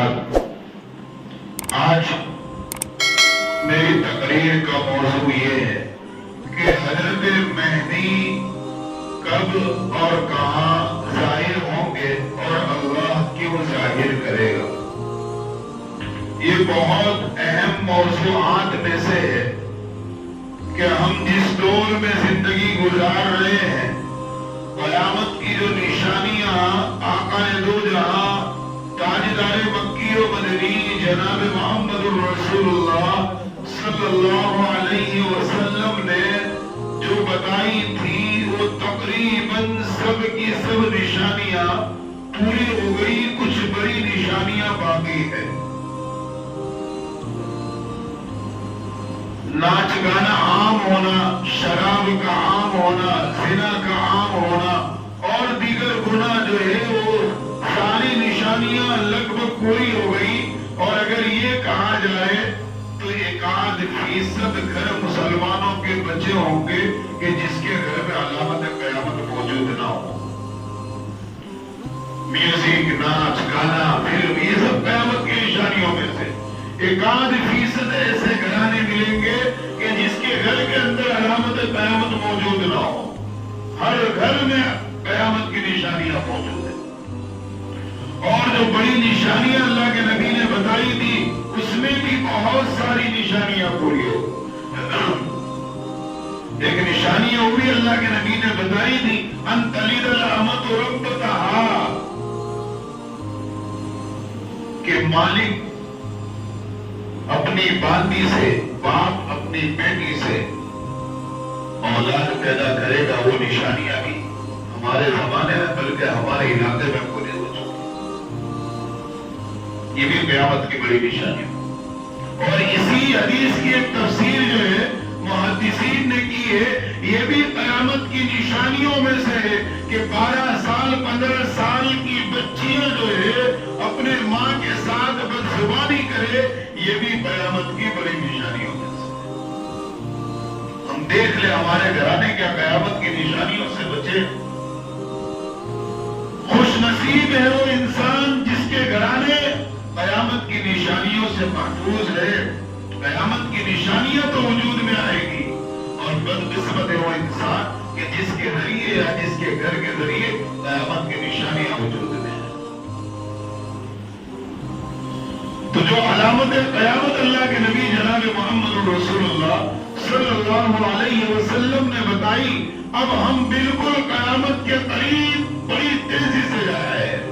حضرات، آج میری تقریر کا موضوع یہ ہے کہ حضرت مہدی کب اور کہاں ظاہر ہوں گے اور اللہ کیوں ظاہر کرے گا۔ یہ بہت اہم موضوعات میں سے ہے کہ ہم جس دور میں زندگی گزار رہے ہیں، قیامت کی جو نشانیاں آقا دو جہاں تاجدار مکی و مدنی جناب محمد رسول اللہ صلی اللہ علیہ وسلم نے جو بتائی تھی، وہ تقریباً سب کی سب نشانیاں پوری ہو گئی، کچھ بڑی نشانیاں باقی ہیں۔ ناچ گانا عام ہونا، شراب کا عام ہونا، زنا کا عام ہونا اور دیگر گناہ جو ہے وہ ساری نشانیاں لگ بھگ پوری ہو گئی۔ اور اگر یہ کہا جائے تو 1% گھر مسلمانوں کے بچے ہوں گے کہ جس کے گھر میں علامت قیامت موجود نہ ہو۔ میوزک، ناچ گانا، فلم، یہ سب قیامت کی نشانیوں میں سے 1% ایسے گھرانے ملیں گے کہ جس کے گھر کے اندر علامت قیامت موجود نہ ہو۔ ہر گھر میں قیامت کی نشانیاں موجود ہیں، اور جو بڑی نشانیاں اللہ کے نبی نے بتائی تھی اس میں بھی بہت ساری نشانیاں پوری ہو۔ ایک نشانی وہ بھی اللہ کے نبی نے بتائی تھی، ان تلد الامۃ ربتہا، کہ مالک اپنی باندی سے، باپ اپنی بیٹی سے اولاد پیدا کرے گا۔ وہ نشانیاں بھی ہمارے زمانے میں بلکہ ہمارے علاقے میں پوری ہو چکی، یہ بھی قیامت کی بڑی نشانی ہے۔ اور اسی حدیث کی ایک تفسیر جو ہے محدثین نے کی ہے، یہ بھی قیامت کی نشانیوں میں سے ہے کہ 12 سال 15 سال کی بچیاں جو ہے اپنے ماں کے ساتھ بدزبانی کرے، یہ بھی قیامت کی بڑی نشانیوں میں سے۔ ہم دیکھ لیں ہمارے گھرانے کیا قیامت کی نشانیوں سے بچے۔ خوش نصیب ہے وہ انسان جس کے گھرانے قیامت کی نشانیوں سے محفوظ رہے۔ قیامت کی نشانیاں تو وجود میں آئے گی، اور بدقسمت ہے وہ انسان کہ جس کے ذریعے یا جس کے گھر کے ذریعے قیامت کی نشانیاں وجود میں ہیں۔ تو جو علامت قیامت اللہ کے نبی جناب محمد رسول اللہ صلی اللہ علیہ وسلم نے بتائی، اب ہم بالکل قیامت کے قریب بڑی تیزی سے جا رہے ہیں،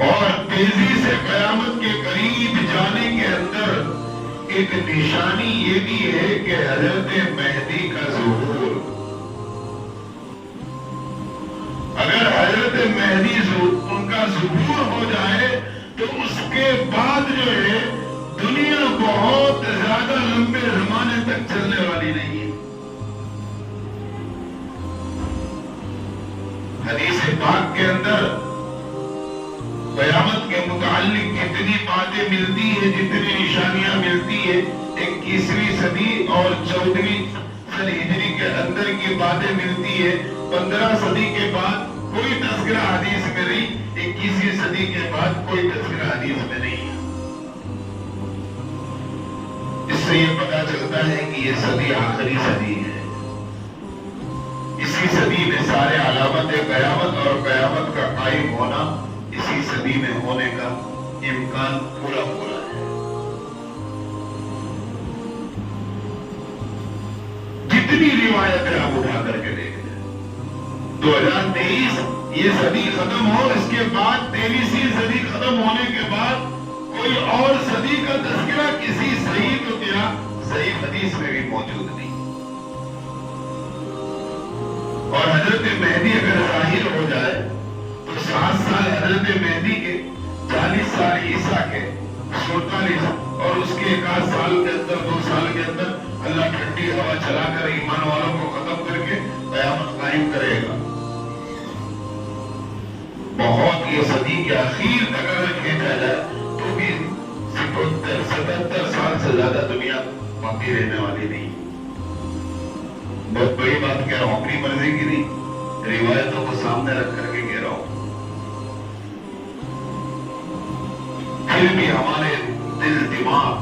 اور تیزی سے قیامت کے قریب جانے کے اندر ایک نشانی یہ بھی ہے کہ حضرت مہدی کا ظہور۔ اگر حضرت مہدی ان کا ظہور ہو جائے تو اس کے بعد جو ہے دنیا بہت زیادہ لمبے زمانے تک چلنے والی نہیں ہے۔ حدیث پاک کے اندر قیامت کے متعلق جتنی باتیں ملتی ہے، جتنی نشانیاں ملتی ہے، 21ویں صدی اور 14ویں صدی ہجری کے اندر کی باتیں ملتی ہے۔ 15 صدی کے بعد کوئی تذکرہ حدیث میں نہیں، 21ویں صدی کے بعد کوئی تذکرہ حدیث میں نہیں ہے۔ اس سے یہ پتا چلتا ہے کہ یہ صدی آخری صدی ہے۔ اسی صدی میں سارے علامت قیامت اور قیامت کا قائم ہونا اسی صدی میں ہونے کا امکان پورا پورا ہے۔ جتنی روایتیں آپ اٹھا کر کے دیکھ لیں، 2023 یہ صدی ختم ہو، اس کے بعد 23ویں صدی ختم ہونے کے بعد کوئی اور صدی کا تذکرہ کسی صحیح تو کیا صحیح حدیث میں بھی موجود نہیں۔ اور حضرت مہدی اگر ظاہر ہو جائے تو 7 سال حضرت مہدی کے، 40 سال عیسیٰ کے، 47 اور اس کے 1 سال کے اندر 2 سال کے اندر اللہ ٹھنڈی ہوا چلا کر ایمان والوں کو ختم کر کے قیامت قائم کرے گا۔ بہت یہ صدی کے اخیر تک اگر کھینچا جائے تو بھی 77 سال سے زیادہ دنیا باقی رہنے والی نہیں۔ بہت بڑی بات کہہ رہا ہوں، اپنی مرضی کی نہیں، روایتوں کو سامنے رکھ کر کے کہہ رہا ہوں۔ پھر بھی ہمارے دل دماغ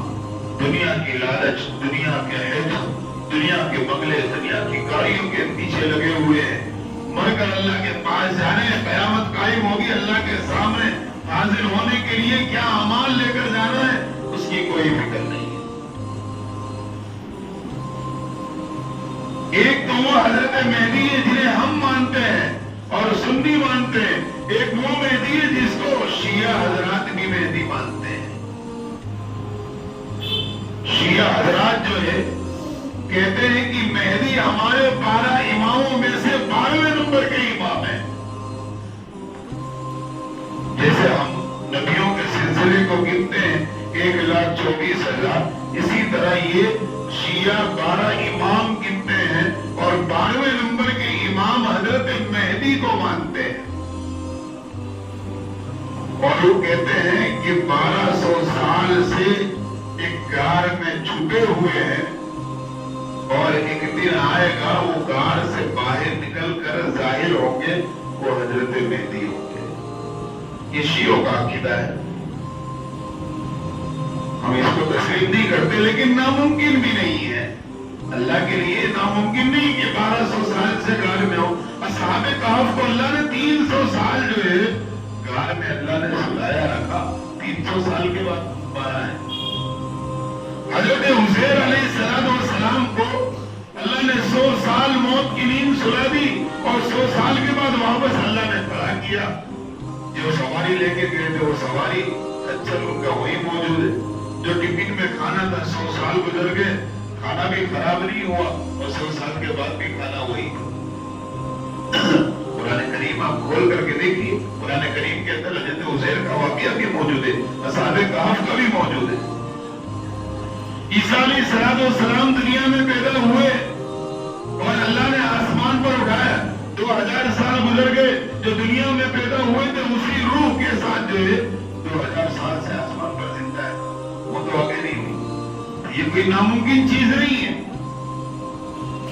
دنیا کی لالچ، دنیا کے حرص، دنیا کے بنگلے، دنیا کی گاڑیوں کے پیچھے لگے ہوئے ہیں۔ مر کر اللہ کے پاس جانے، قیامت قائم ہوگی، اللہ کے سامنے حاضر ہونے کے لیے کیا اعمال لے کر جانا ہے اس کی کوئی فکر نہیں ہے۔ ایک تو وہ حضرت مہدی ہے جنہیں ہم مانتے ہیں اور سنی مانتے ہیں، ایک وہ مہدی ہے جس کو شیعہ حضرات بھی مہدی مانتے ہیں۔ شیعہ حضرات جو ہے کہتے ہیں کہ مہدی ہمارے 12 اماموں میں سے 12ویں نمبر کے امام ہیں۔ جیسے ہم نبیوں کے سلسلے کو گنتے ہیں 1,24,000، اسی طرح یہ شیعہ 12 امام گنتے ہیں اور 12ویں نمبر کے امام حضرت مہدی کو مانتے ہیں۔ اور وہ کہتے ہیں کہ 1200 سال سے ایک غار میں چھپے ہوئے ہیں اور ایک دن آئے گا وہ غار سے باہر نکل کر ظاہر ہوں گے، وہ حضرت مہدی ہوں گے۔ یہ شیعوں کا عقیدہ ہے، ہم اس کو تسلیم نہیں کرتے، لیکن ناممکن بھی نہیں ہے۔ اللہ کے لیے ناممکن نہیں کہ 1200 سال سے غار میں ہو۔ اصحاب کہف کو اللہ نے 300 سال جو ہے غار میں اللہ نے سلایا رکھا، 300 سال کے بعد مارا ہے۔ حضرت عزیر علیہ السلام کو اللہ نے 100 سال موت کی نیند سلا دی اور 100 سال کے بعد واپس اللہ نے کھڑا کیا۔ جو سواری لے کے گئے تھے وہ سواری خچر ان کا وہی موجود ہے، جو ٹفن میں کھانا تھا 100 سال گزر گئے، کھانا بھی خراب نہیں ہوا اور 100 سال کے بعد بھی کھانا وہی۔ قرآن کریم آپ کھول کر کے دیکھیے، قرآن کریم کے اندر حضرت عزیر کا واقعہ بھی موجود ہے، اصحاب کہف کا بھی موجود ہے۔ عیسیٰ علیہ السلام دنیا میں پیدا ہوئے اور اللہ نے آسمان پر اٹھایا، 2000 سال گزر گئے، جو دنیا میں پیدا ہوئے تھے اسی روح کے ساتھ جو ہے 2000 سال سے آسمان پر زندہ ہے، وہ تو آگے نہیں ہوئی۔ یہ کوئی ناممکن چیز نہیں ہے،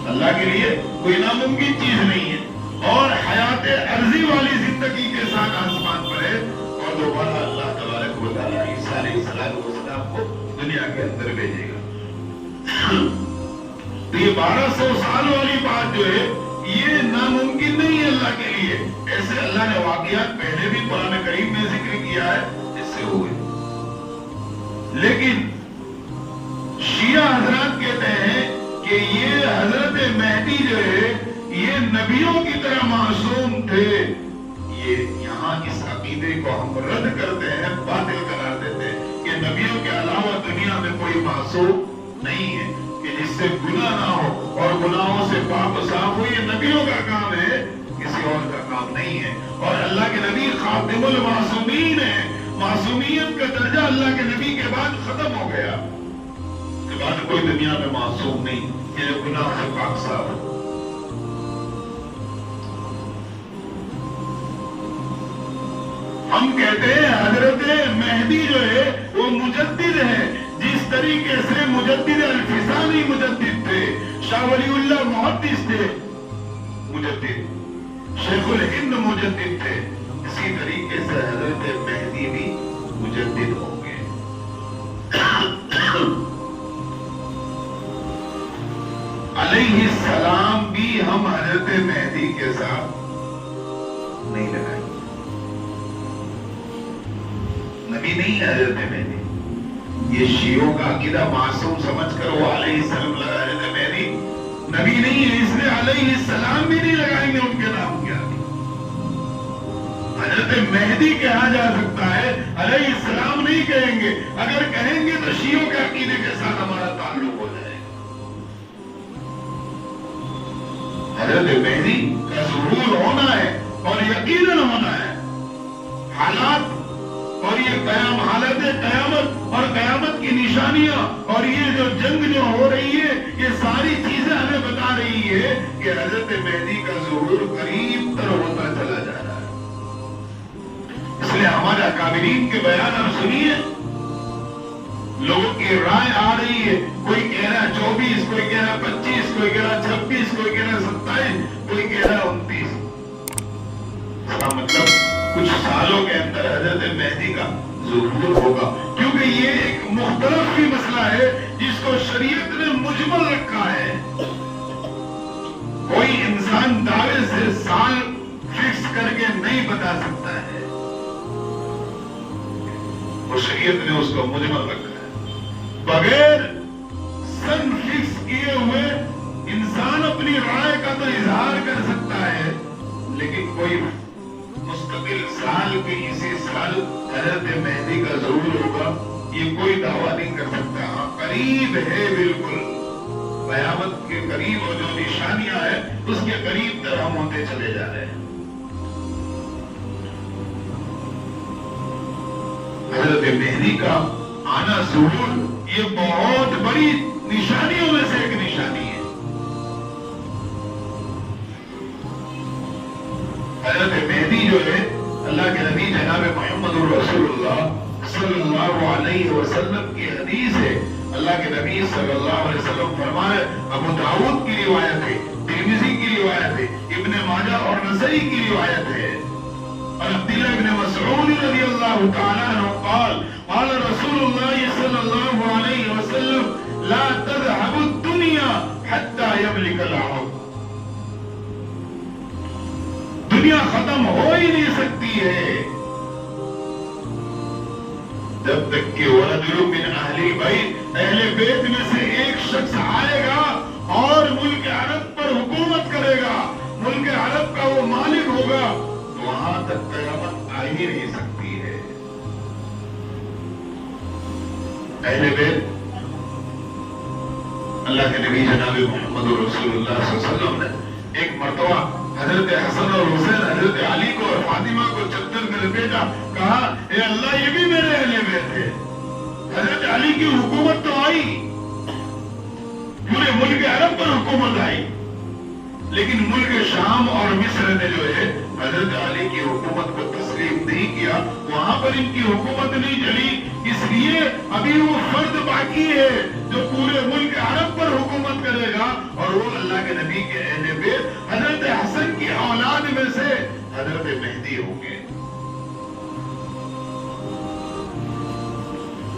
اللہ کے لیے کوئی ناممکن چیز نہیں ہے، اور حیات عرضی والی زندگی کے ساتھ آسمان پر ہے، اور دوبارہ اللہ تبارک و تعالیٰ عیسیٰ علیہ السلام کو دنیا کے اندر بھیجے گا۔ تو یہ 1200 سال والی بات جو ہے یہ ناممکن نہیں ہے اللہ کے لیے۔ ایسے اللہ نے واقعات پہلے بھی قرآن کریم میں ذکر کیا ہے، اس سے ہوئے۔ لیکن شیعہ حضرات کہتے ہیں کہ یہ حضرت مہدی جو ہے یہ نبیوں کی طرح معصوم تھے۔ یہ یہاں اس عقیدے کو ہم رد کرتے ہیں، باطل قرار دیتے ہیں کہ نبیوں کے علاوہ دنیا میں کوئی معصوم نہیں ہے کہ جس سے گناہ نہ ہو اور گناہوں سے پاک و صاف ہو۔ یہ نبیوں کا کام ہے، کسی اور کا کام نہیں ہے، اور اللہ کے نبی خاتم المعصومین ہے۔ معصومیت کا درجہ اللہ کے نبی کے بعد ختم ہو گیا، اس کے بعد کوئی دنیا میں معصوم نہیں کہ جو گناہ سے پاک صاف ہو۔ ہم کہتے ہیں حضرت مہدی جو ہے وہ مجدد ہے، جس طریقے سے مجدد الفسانی مجدد تھے، شاہ ولی اللہ محدث تھے مجدد، شیخ الہند مجدد تھے، اسی طریقے سے حضرت مہدی بھی مجدد ہوں گے۔ علیہ السلام بھی ہم حضرت مہدی کے ساتھ نہیں لگائیں گے، نبی نہیں ہے حضرت مہدی۔ یہ شیعوں کا عقیدہ معصوم سمجھ کر وہ علیہ السلام لگا حضرت مہدی نبی نہیں ہے، اس لیے علیہ السلام بھی نہیں لگائیں گے، ان کے نام کیا حضرت مہدی کہا جا سکتا ہے، علیہ السلام نہیں کہیں گے۔ اگر کہیں گے تو شیعوں کے عقیدے کے ساتھ ہمارا تعلق ہو جائے گا۔ حضرت مہدی کا ظہور ہونا ہے اور یقیناً ہونا ہے۔ حالات اور یہ حالت قیامت اور قیامت کی نشانیاں اور یہ جو جنگ جو ہو رہی ہے، یہ ساری چیزیں ہمیں بتا رہی ہے کہ حضرت مہدی کا ظہور قریب تر ہوتا چلا جا رہا ہے۔ اس لیے ہمارے اکابرین کے بیان آپ سنیے، لوگوں کی رائے آ رہی ہے، کوئی کہہ رہا 24، کوئی کہہ رہا 25، کوئی کہہ رہا 26، کوئی کہہ رہا 27، کوئی کہہ رہا 29۔ اس کا مطلب کچھ سالوں کے اندر حضرت مہدی کا ظہور ہوگا، کیونکہ یہ ایک مختلف بھی مسئلہ ہے جس کو شریعت نے مجمل رکھا ہے۔ کوئی انسان دعوے سے سال فکس کر کے نہیں بتا سکتا ہے، وہ شریعت نے اس کو مجمل رکھا ہے۔ بغیر سن فکس کیے ہوئے انسان اپنی رائے کا تو اظہار کر سکتا ہے، لیکن کوئی مستقل سال کی اسی سال حضرت مہدی کا ظہور ہوگا یہ کوئی دعویٰ نہیں کر سکتا۔ ہاں قریب ہے، بالکل قیامت کے قریب، اور جو نشانیاں ہیں اس کے قریب تر ہم ہوتے چلے جا رہے ہیں۔ حضرت مہدی کا آنا ظہور یہ بہت بڑی نشانیوں میں سے ایک نشانی ہے۔ حضرت مہدی جو ہے، اللہ کے نبی جناب محمد رسول اللہ صلی اللہ علیہ وسلم کی حدیث ہے۔ اللہ کے نبی صلی اللہ علیہ وسلم فرمائے، ابو داؤد کی روایت ہے، ترمذی کی روایت ہے، ابن ماجہ اور نسائی کی روایت ہے، اور عبداللہ ابن مسعود رضی اللہ تعالی عنہ قال قال رسول اللہ صلی اللہ علیہ وسلم لا تذهب الدنيا حتى يملك العرب۔ دنیا ختم ہو ہی نہیں سکتی ہے جب تک کہ ورجل من اہل بیت، اہل بیت میں سے ایک شخص آئے گا اور ملک عرب پر حکومت کرے گا، ملک عرب کا وہ مالک ہوگا، تو وہاں تک قیامت آ ہی نہیں سکتی ہے۔ اہل بیت، اللہ کے نبی جناب محمد رسول اللہ صلی اللہ علیہ وسلم نے ایک مرتبہ حضرت حسن اور حسین، حضرت علی کو اور فاطمہ کو چادر میں لپیٹا، کہا اے اللہ یہ بھی میرے اہل بیت ہے۔ حضرت علی کی حکومت تو آئی، پورے ملک عرب پر حکومت آئی، لیکن ملک شام اور مصر نے جو ہے حضرت علی کی حکومت کو تسلیم نہیں کیا، وہاں پر ان کی حکومت نہیں چلی، اس لیے ابھی وہ فرد باقی ہے جو پورے ملک عرب پر حکومت کرے گا، اور وہ اللہ کے نبی کے اہل بیت حضرت حسن کی اولاد میں سے حضرت مہدی ہوں گے۔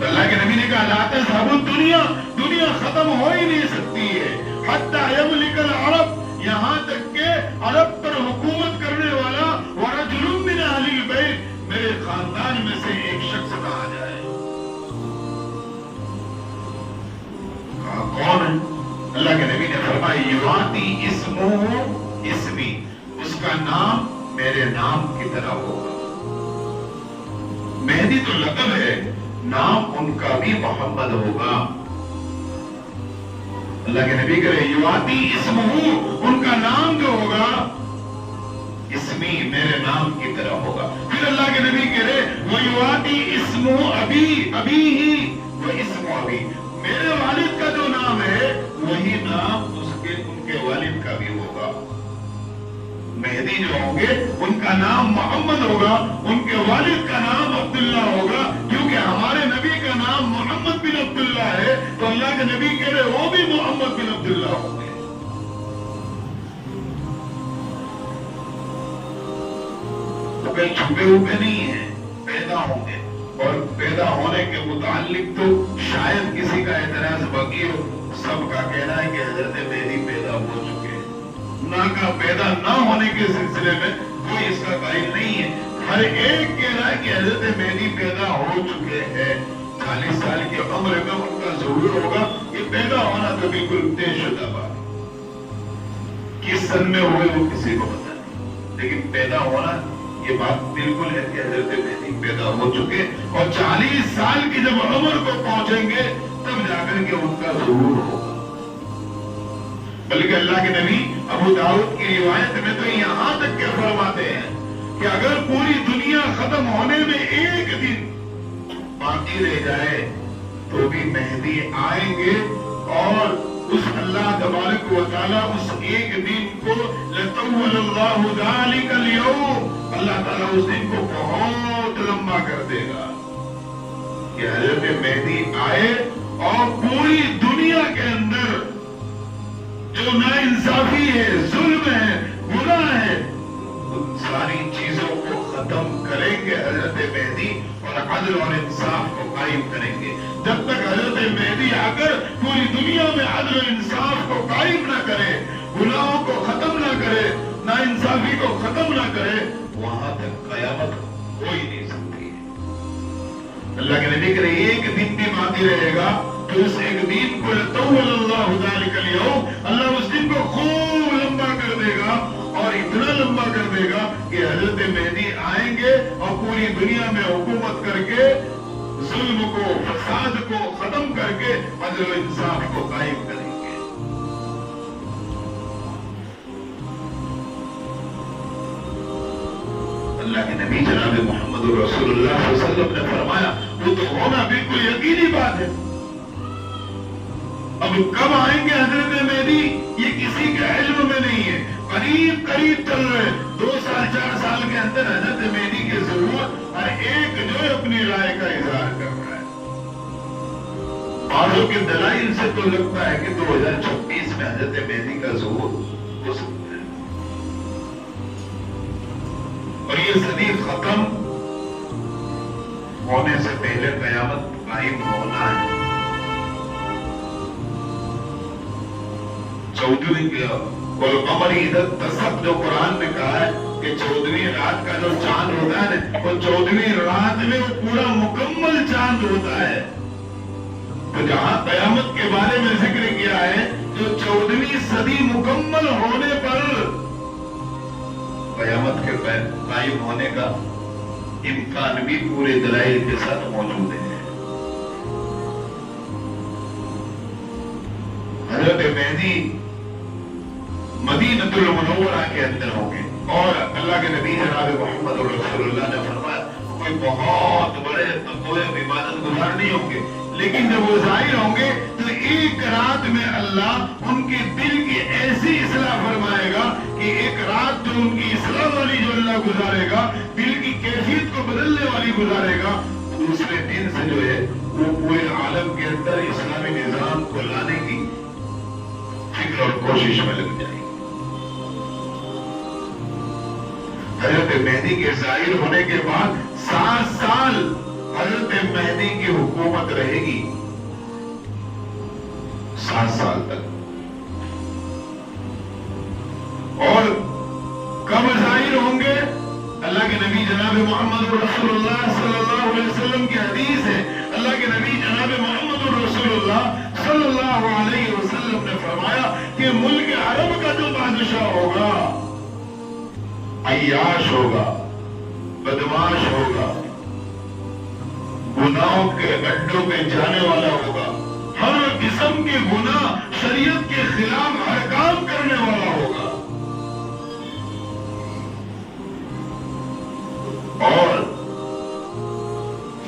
اللہ کے نبی نے کہا لا تذهب الدنيا، دنیا ختم ہو ہی نہیں سکتی ہے، حتی یملک العرب، یہاں تک کہ عرب پر حکومت کرنے والا ورجل من اہل البیت، میرے خاندان میں سے ایک شخص نہ آ جائے۔ کہا کون ہے؟ اللہ کے نبی نے فرمایا یواتی اسمہ اسمی، اس کا نام میرے نام کی طرح ہوگا۔ مہدی تو لقب ہے، نام ان کا بھی محمد ہوگا۔ اللہ کے نبی کہے یواتی اسمہ، ان کا نام جو ہوگا اسمی، میرے نام کی طرح ہوگا۔ پھر اللہ کے نبی کہے ویواتی اسم ابی، ابی ہی و اسم ابی، میرے والد کا جو نام ہے وہی نام ان کے والد کا بھی ہوگا۔ مہدی جو ہوں گے ان کا نام محمد ہوگا، ان کے والد کا نام عبداللہ ہوگا، کیونکہ ہمارے نبی کا نام محمد بن عبداللہ ہے، تو اللہ کے نبی کہہ رہے وہ بھی محمد بن عبداللہ ہوں گے۔ تو کہیں چھپے ہوئے نہیں ہیں، پیدا ہوں گے، اور پیدا ہونے کے متعلق تو شاید کسی کا اعتراض باقی ہو، سب کا کہنا ہے کہ حضرت مہدی پیدا ہو چکے ہیں، نہ کا پیدا نہ ہونے کے سلسلے میں کوئی اس کا قائل نہیں ہے، ہر ایک کہہ رہا ہے کہ حضرت مہدی پیدا ہو چکے ہیں، 40 سال کی عمر میں ان کا ظہور ہوگا، یہ پیدا ہونا تو بالکل طے شدہ بات، کس سن میں ہوئے وہ کسی کو پتہ نہیں، لیکن پیدا ہونا یہ بات بالکل ہے کہ حضرت مہدی پیدا ہو چکے، اور 40 سال کی جب عمر کو پہنچیں گے تب جا کر کے ان کا ظہور ہوگا۔ بلکہ اللہ کے نبی ابو داؤد کی روایت میں تو یہاں تک کیا فرماتے ہیں کہ اگر پوری دنیا ختم ہونے میں ایک دن باقی رہ جائے تو بھی مہدی آئیں گے، اور اس اللہ تبارک و تعالیٰ اس ایک دن کو لَطَوَّلَ اللَّهُ ذَلِكَ الْيَوْمَ، اللہ تعالیٰ اس دن کو بہت لمبا کر دے گا کہ حضرت مہدی آئے اور پوری دنیا کے اندر جو ناانصافی ہے، ظلم ہے، گناہ ہے، ان ساری چیزوں کو ختم ختم کریں گے حضرت مہدی اور عدل اور انصاف کو قائم کریں گے. جب تک حضرت مہدی آ کر پوری دنیا میں عدل و انصاف کو قائم نہ کرے، گناہوں کو ختم نہ کرے، ناانصافی کو ختم نہ کرے، وہاں تک قیامت ہو ہی نہیں سکتی ہے. اللہ کے نبی کرے ایک دن بھی باقی رہے گا تو اس ایک دن کو لطول اللہ ذالک اليوم، اللہ اس دن کو خوب لمبا کر دے گا اور اتنا لمبا کر دے گا کہ حضرت مہدی آئیں گے اور پوری دنیا میں حکومت کر کے ظلم کو، فساد کو ختم کر کے عدل و انصاف کو قائم کریں گے. اللہ کے نبی جناب محمد رسول اللہ صلی اللہ علیہ وسلم نے فرمایا وہ تو ہونا بالکل یقینی بات ہے. اب کب آئیں گے حضرت مہدی یہ کسی کے علم میں نہیں ہے، قریب قریب چل رہے 2 سال 4 سال کے اندر حضرت مہدی کے ظہور ہر ایک جو ہے اپنی رائے کا اظہار کر رہا ہے. بعضوں کے دلائل سے تو لگتا ہے کہ 2026 میں حضرت مہدی کا ظہور ہو سکتا ہے اور یہ صدی ختم ہونے سے پہلے قیامت قائم ہونا ہے. 14ویں والقمر اذا اتسق جو قرآن نے کہا ہے کہ 14ویں رات کا جو چاند ہوتا ہے نا وہ 14ویں رات میں وہ پورا مکمل چاند ہوتا ہے. تو جہاں قیامت کے بارے میں ذکر کیا ہے جو 14ویں صدی مکمل ہونے پر قیامت کے قائم ہونے کا امکان بھی پورے دلائل کے ساتھ موجود ہے. حضرت مہدی مدینۃ المنورہ کے اندر ہوں گے اور اللہ کے نبی جناب محمد رسول اللہ نے فرمایا کوئی بہت بڑے تقوی عبادت گزار نہیں ہوں گے، لیکن جب وہ ظاہر ہوں گے تو ایک رات میں اللہ ان کے دل کی ایسی اصلاح فرمائے گا کہ ایک رات جو ان کی اصلاح والی جو اللہ گزارے گا، دل کی کیفیت کو بدلنے والی گزارے گا، دوسرے دن سے جو ہے وہ پورے عالم کے اندر اسلامی نظام کو لانے کی فکر اور کوشش میں لگ جائے گی. حضرت مہدی کے ظاہر ہونے کے بعد 7 سال حضرت مہدی کی حکومت رہے گی، 7 سال تک. اور کب ظاہر ہوں گے؟ اللہ کے نبی جناب محمد رسول اللہ صلی اللہ علیہ وسلم کی حدیث ہے. اللہ کے نبی جناب محمد رسول اللہ صلی اللہ علیہ وسلم نے فرمایا کہ ملک عرب کا جو بادشاہ ہوگا عیاش ہوگا، بدماش ہوگا، گناہوں کے اڈوں پہ جانے والا ہوگا، ہر قسم کے گناہ شریعت کے خلاف ہر کام کرنے والا ہوگا. اور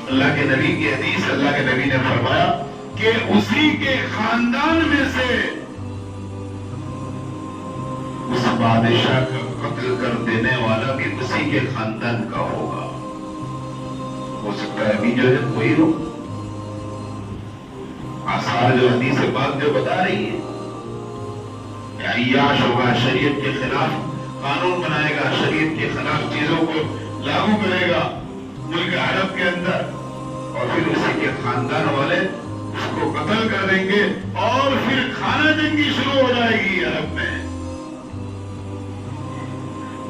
اللہ کے نبی کی حدیث، اللہ کے نبی نے فرمایا کہ اسی کے خاندان میں سے اس بادشاہ کا قتل کر دینے والا بھی اسی کے خاندان کا ہوگا. ہو سکتا ہے ابھی جو ہے کوئی ہو، آثار جو حدیث پاک جو بتا رہی ہے کہ عیاش ہوگا، شریعت کے خلاف قانون بنائے گا، شریعت کے خلاف چیزوں کو لاگو کرے گا ملک عرب کے اندر، اور پھر اسی کے خاندان والے اس کو قتل کر دیں گے اور پھر خانہ جنگی شروع ہو جائے گی عرب میں.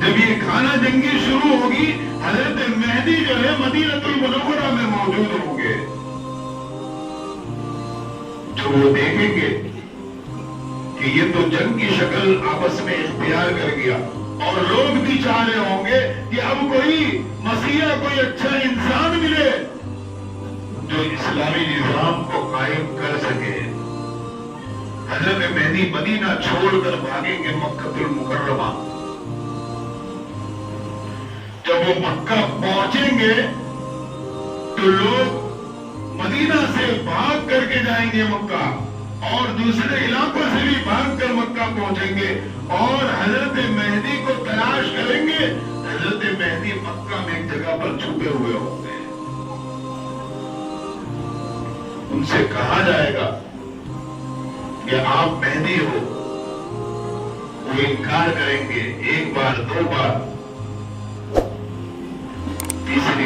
جب یہ خانہ جنگی شروع ہوگی حضرت مہدی جو ہے مدینۃ المنورہ میں موجود ہوں گے. جو وہ دیکھیں گے کہ یہ تو جنگ کی شکل آپس میں اختیار کر گیا اور لوگ بھی چاہ رہے ہوں گے کہ اب کوئی مسیح، کوئی اچھا انسان ملے جو اسلامی نظام کو قائم کر سکے. حضرت مہدی مدینہ چھوڑ کر بھاگیں گے مکہ المکرمہ. جب وہ مکہ پہنچیں گے تو لوگ مدینہ سے بھاگ کر کے جائیں گے مکہ اور دوسرے علاقوں سے بھی بھاگ کر مکہ پہنچیں گے اور حضرت مہدی کو تلاش کریں گے. حضرت مہدی مکہ میں ایک جگہ پر چھپے ہوئے ہوں گے. ان سے کہا جائے گا کہ آپ مہدی ہو. وہ انکار کریں گے 1 بار 2 بار.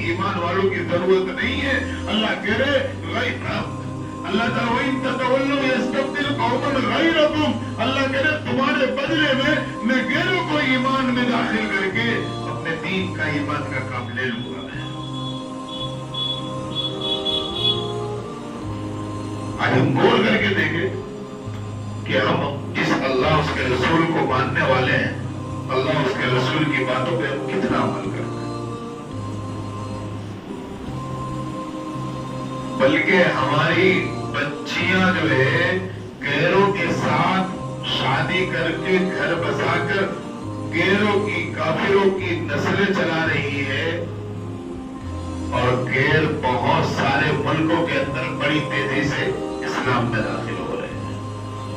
ایمان والوں کی ضرورت نہیں ہے. اللہ کہہ رہے اللہ تعالیٰ وَإِن تَتَوَلَّوْا يَسْتَبْدِلْ قَوْمًا غَيْرَكُمْ. اللہ کہہ رہے تمہارے بدلے میں غیروں کو ایمان میں داخل کر کے اپنے دین کا ایمان کا کام لے لوں گا. آج ہم غور کر کے دیکھیں کہ ہم جس اللہ اس کے رسول کو ماننے والے ہیں, اللہ اس کے رسول کی باتوں پہ ہم کتنا عمل کرتے ہیں. بلکہ ہماری بچیاں جو ہے غیروں کے ساتھ شادی کر کے گھر بسا کر غیروں کی کافروں کی نسلیں چلا رہی ہے, اور غیر بہت سارے ملکوں کے اندر بڑی تیزی سے اسلام میں داخل ہو رہے ہیں.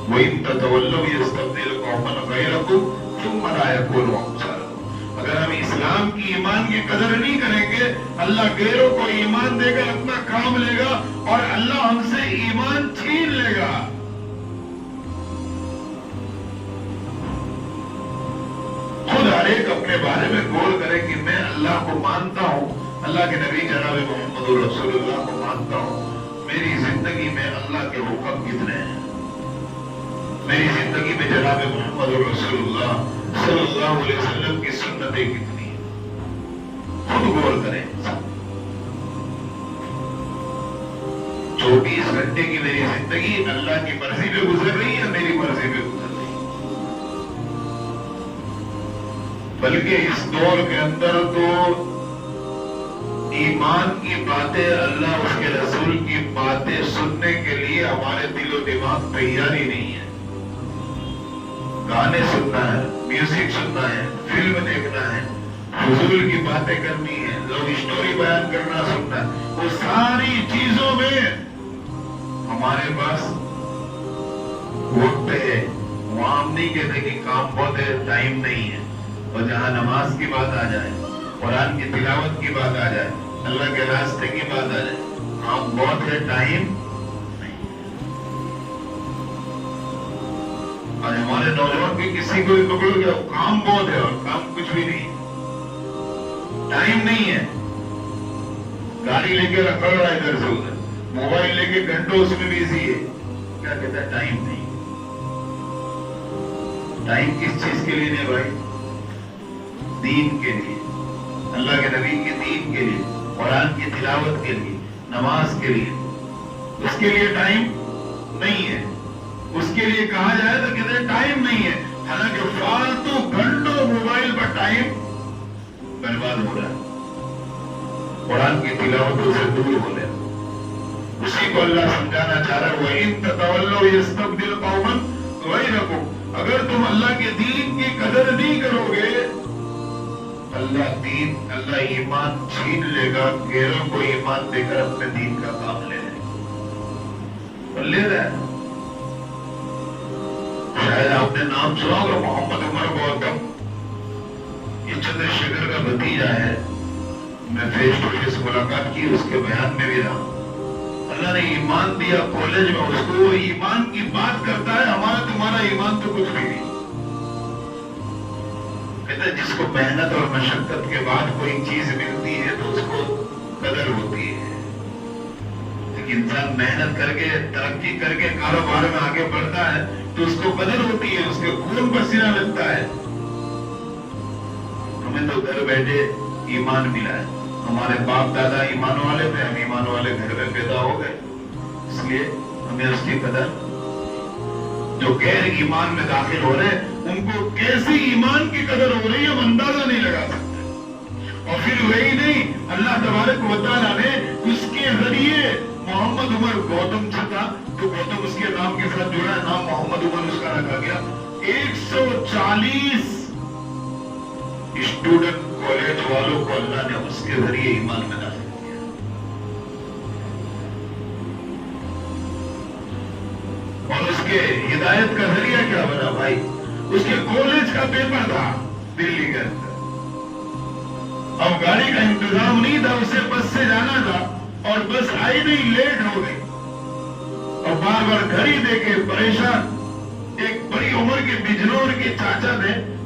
وَإِن تَتَوَلَّوْا يَسْتَبْدِلْ قَوْمًا غَيْرَكُمْ ثُمَّ لَا يَكُونُوا أَمْثَالَكُمْ. اگر ہم اسلام کی ایمان کی قدر نہیں کریں گے, اللہ غیروں کو ایمان دے کر اپنا کام لے گا اور اللہ ہم سے ایمان چھین لے گا. خود ہر ایک اپنے بارے میں غور کرے کہ میں اللہ کو مانتا ہوں, اللہ کے نبی جناب محمد رسول اللہ کو مانتا ہوں, میری زندگی میں اللہ کے حکم کتنے ہیں, میری زندگی میں جناب محمد رسول اللہ صلی اللہ علیہ وسلم کی سنتیں کتنی ہیں. خود غور کریں. 24 گھنٹے کی میری زندگی اللہ کی مرضی پہ گزر رہی ہے, میری مرضی پہ گزر رہی ہے. بلکہ اس دور کے اندر تو ایمان کی باتیں, اللہ اس کے رسول کی باتیں سننے کے لیے ہمارے دل و دماغ تیار ہی نہیں ہے. گانے سننا ہے, میوزک سننا ہے, فلم دیکھنا ہے, فضول کی باتیں کرنی ہے, لوگ اسٹوری بیان کرنا سننا ہے, وہ ساری چیزوں میں ہمارے پاس وقت ہے. وہاں ہم نہیں کہتے کہ کام بہت ہے, ٹائم نہیں ہے. اور جہاں نماز کی بات آ جائے, قرآن کی تلاوت کی بات آ جائے, اللہ کے راستے کی بات آ جائے, کام بہت ہے, ٹائم نہیں. اور ہمارے نوجوان بھی کسی کو بھی پکڑو گیا, کام بہت ہے اور کام کچھ بھی نہیں, ٹائم نہیں ہے. گاڑی لے کے رکھا رہا ہے ادھر سے ادھر, موبائل لے کے گھنٹوں اس میں بزی ہے. کیا کہتا ہے ٹائم نہیں. ٹائم کس چیز کے لیے نہیں بھائی؟ دین کے لیے, اللہ کے نبی کے دین کے لیے, قرآن کی تلاوت کے لیے, نماز کے لیے. اس کے لیے ٹائم نہیں ہے. اس کے لیے کہا جائے تو کہتے ہیں ٹائم نہیں ہے, حالانکہ فالتو گھنٹوں موبائل پر ٹائم برباد ہو رہا ہے. قرآن کی تلاوتوں سے دور ہو رہے ہیں. اسی کو اللہ سمجھانا چاہ رہا ہے, وَإِن تَتَوَلَّوْا يَسْتَبْدِلْ قَوْمًا غَيْرَكُمْ. اگر تم اللہ کے دین کی قدر نہیں کرو گے, اللہ ایمان چھین لے گا, غیروں کو ایمان دے کر اپنے دین کا کام لے لے گا. اور لے رہا ہے. شاید آپ نے نام سنا ہوگا محمد عمر گوتم, یہ چندر شیکھر کا بھتیجا ہے. میں فیس ٹو فیس ملاقات کی, اس کے بیان میں بھی رہا. اللہ نے ایمان دیا کالج میں اس کو, وہ ایمان کی بات کرتا ہے, ہمارا تمہارا ایمان تو کچھ بھی نہیں. کہتا ہے جس کو محنت اور مشقت کے بعد کوئی چیز ملتی ہے تو اس کو قدر ہوتی ہے. لیکن انسان محنت کر کے, ترقی کر کے کاروبار میں آگے بڑھتا ہے تو اس کو قدر ہوتی ہے, اس کے خون پسینہ لگتا ہے. ہمیں تو گھر بیٹھے ایمان ملا ہے, ہمارے باپ دادا ایمان والے تھے, ہم ایمان والے گھر میں پیدا ہو گئے, اس لیے ہمیں اس کی قدر. جو غیر ایمان میں داخل ہو رہے ہیں ان کو کیسی ایمان کی قدر ہو رہی ہے ہم اندازہ نہیں لگا سکتے. اور پھر وہی نہیں, اللہ تبارک و تعالیٰ نے اس کے ذریعے محمد عمر گوتم سے تھا تو گوتم اس کے نام کے ساتھ جڑا ہے, نام محمد عمر اس کا رکھا گیا. 140 اسٹوڈنٹ کالج والوں کو اللہ نے اس کے ذریعے ایمان میں داخل کیا. اور اس کے ہدایت کا ذریعہ کیا بنا بھائی؟ اس کے کالج کا پیپر تھا دلی کے اندر. اب گاڑی کا انتظام نہیں تھا, اسے بس سے جانا تھا اور بس آئی نہیں, لیٹ ہو گئی. اور بار بار گھڑی دیکھے پریشان. ایک بڑی عمر کے بجنور کے چاچا تھے,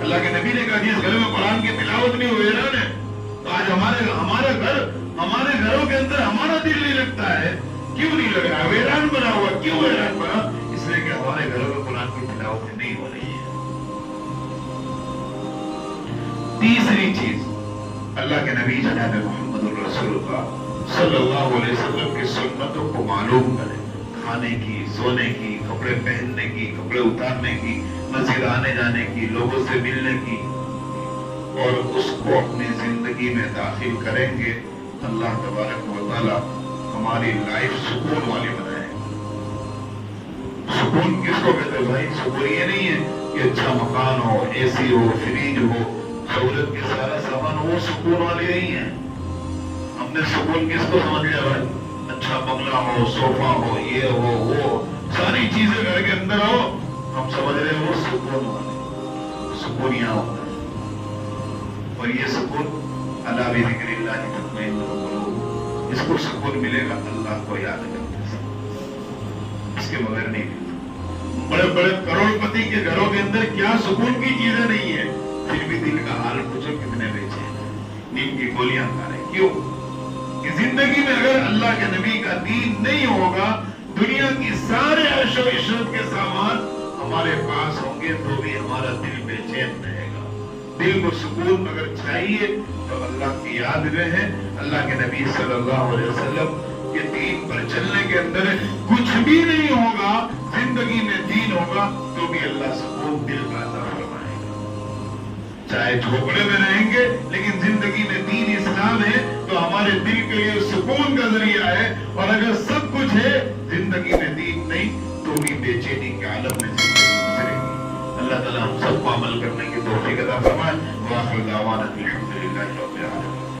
اللہ کے نبی نے کہا جس گھر میں قرآن کی تلاوت نہیں ہوئی ویران ہے. تو آج ہمارے گھروں کے اندر ہمارا دل نہیں لگتا ہے. کیوں نہیں لگ رہا؟ ویران بنا ہوا. کیوں ویران بنا؟ اس لیے کہ ہمارے گھروں میں قرآن کی تلاوت نہیں ہو رہی ہے. تیسری چیز، اللہ کے نبی جناب محمد رسول اللہ صلی اللہ علیہ وسلم کی سنتوں کو معلوم کریں. کھانے کی، سونے کی، کپڑے پہننے کی، کپڑے اتارنے کی، مسجد آنے جانے کی، لوگوں سے ملنے کی، اور اس کو اپنی زندگی میں داخل کریں گے. اللہ تبارک و تعالی ہماری لائف سکون والی بنائے. سکون کس کو کہتے ہیں بھائی؟ سکون یہ نہیں ہے کہ اچھا مکان ہو، اے سی ہو، فریج ہو، سہولت کے سارا سامان ہو. وہ سکون والی نہیں ہے. ہم نے سکون کس کو سمجھ لیا بھائی؟ اچھا بنگلہ ہو، صوفہ ہو، یہ ہو، وہ ساری چیزیں گھر کے اندر ہو، ہم سمجھ رہے ہیں وہ سکون والے. سکون یہاں ہوتا ہے. اور یہ سکون اللہ بذکر اللہ تطمئن القلوب. اس کو سکون ملے گا اللہ کو یاد کرنے سے، اس کے بغیر نہیں ملتا. بڑے بڑے کروڑ پتی کے گھروں کے اندر کیا سکون کی چیزیں نہیں ہیں، پھر بھی دل کا حال پوچھو کتنے بیچے ہیں، نیند کی گولیاں کھا رہے. کیوں؟ کہ زندگی میں اگر اللہ کے نبی کا دین نہیں ہوگا، دنیا کی سارے عیش و عشرت کے سامان ہمارے پاس ہوں گے تو بھی ہمارا دل بے چین رہے گا. دل کو سکون اگر چاہیے تو اللہ کی یاد رہے. اللہ کے نبی صلی اللہ علیہ وسلم کے دین پر چلنے کے اندر کچھ بھی نہیں ہوگا، زندگی میں دین ہوگا تو بھی اللہ سکون دل کا عطا فرمائے گا. چاہے جھوپڑے میں رہیں گے لیکن زندگی میں دین اسلام ہے تو ہمارے دل کے لیے سکون کا ذریعہ ہے. اور اگر سب کچھ ہے، زندگی میں دین نہیں تو بھی بے چینی کے عالم میں زندگی گزرے گی. اللہ تعالیٰ ہم سب کو عمل کرنے کی توفیق عطا فرمائے. وآخر دعوانا الحمدللہ رب العالمین.